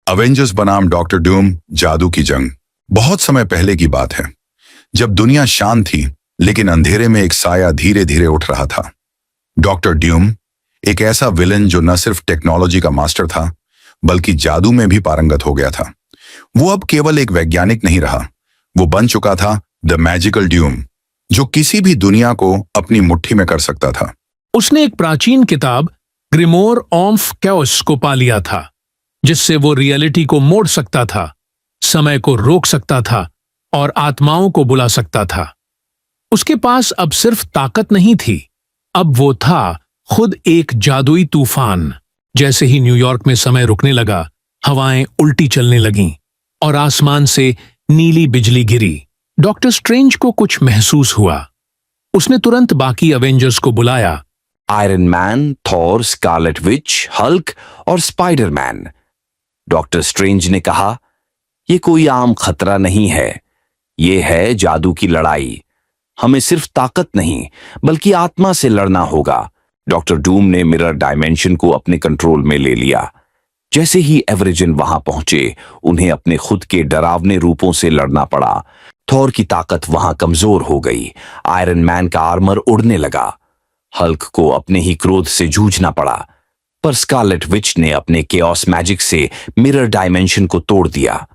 Avengers बनाम doctor Doom जादू की जंग। बहुत समय पहले की बात है, जब दुनिया शांत थी लेकिन अंधेरे में एक साया धीरे धीरे उठ रहा था। डॉक्टर डूम एक ऐसा विलन जो न सिर्फ टेक्नोलॉजी का मास्टर था बल्कि जादू में भी पारंगत हो गया था। वो अब केवल एक वैज्ञानिक नहीं रहा, वो बन चुका था द मैजिकल डूम, जो किसी भी दुनिया को अपनी मुट्ठी में कर सकता था। उसने एक प्राचीन किताब ग्रिमोर ऑफ कैओस को पा लिया था, जिससे वो रियलिटी को मोड़ सकता था, समय को रोक सकता था और आत्माओं को बुला सकता था। उसके पास अब सिर्फ ताकत नहीं थी, अब वो था खुद एक जादुई तूफान। जैसे ही न्यूयॉर्क में समय रुकने लगा, हवाएं उल्टी चलने लगीं और आसमान से नीली बिजली गिरी। डॉक्टर स्ट्रेंज को कुछ महसूस हुआ। उसने तुरंत बाकी अवेंजर्स को बुलाया। Iron man, Thor, Scarlet Witch, Hulk और स्पाइडरमैन। डॉक्टर स्ट्रेंज ने कहा, यह कोई आम खतरा नहीं है, यह है जादू की लड़ाई। हमें सिर्फ ताकत नहीं बल्कि आत्मा से लड़ना होगा। डॉक्टर डूम ने मिरर डायमेंशन को अपने कंट्रोल में ले लिया। जैसे ही एवरेजन वहां पहुंचे, उन्हें अपने खुद के डरावने रूपों से लड़ना पड़ा। थॉर की ताकत वहां कमजोर हो गई, आयरन मैन का आर्मर उड़ने लगा, हल्क को अपने ही क्रोध से जूझना पड़ा, पर स्कारलेट विच ने अपने केओस मैजिक से मिरर डायमेंशन को तोड़ दिया।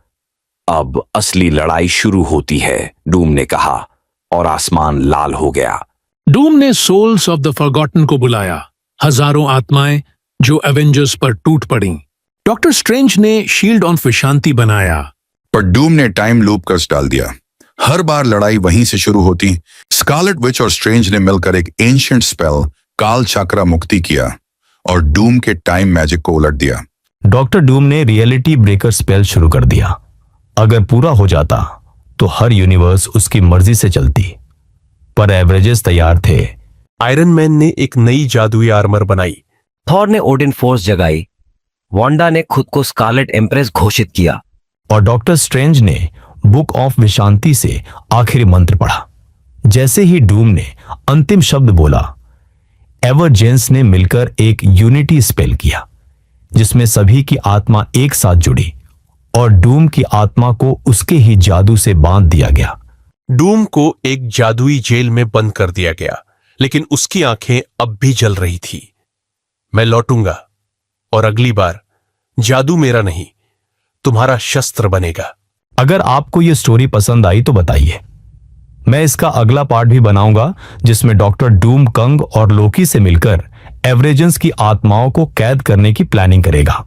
अब असली लड़ाई शुरू होती है, डूम ने कहा, और आसमान लाल हो गया। डूम ने सोल्स ऑफ द फॉरगॉटन को बुलाया, हजारों आत्माएं जो एवेंजर्स पर टूट पड़ीं। डॉक्टर स्ट्रेंज ने शील्ड ऑफ विशांति बनाया, पर डूम ने टाइम लूप कर्स डाल दिया। हर बार लड़ाई वहीं से शुरू होती। स्कारलेट विच और स्ट्रेंज ने मिलकर एक एंशिएंट स्पेल काल चक्रा मुक्ति किया और डूम के टाइम मैजिक को उलट दिया। डॉक्टर डूम ने रियलिटी ब्रेकर स्पेल शुरू कर दिया। अगर पूरा हो जाता तो हर यूनिवर्स उसकी मर्जी से चलती, पर एवरेजेस तैयार थे। आयरन मैन ने एक नई जादुई आर्मर बनाई, थॉर ने ओडिन फोर्स जगाई, वांडा ने खुद को स्कारलेट एम्प्रेस घोषित किया और डॉक्टर स्ट्रेंज ने बुक ऑफ विशांति से आखिरी मंत्र पढ़ा। जैसे ही डूम ने अंतिम शब्द बोला, एवरजेंस ने मिलकर एक यूनिटी स्पेल किया, जिसमें सभी की आत्मा एक साथ जुड़ी और डूम की आत्मा को उसके ही जादू से बांध दिया गया। डूम को एक जादुई जेल में बंद कर दिया गया, लेकिन उसकी आंखें अब भी जल रही थी। मैं लौटूंगा और अगली बार जादू मेरा नहीं, तुम्हारा शस्त्र बनेगा। अगर आपको यह स्टोरी पसंद आई तो बताइए। मैं इसका अगला पार्ट भी बनाऊंगा, जिसमें डॉक्टर डूम कंग और लोकी से मिलकर एवरेजेंस की आत्माओं को कैद करने की प्लानिंग करेगा।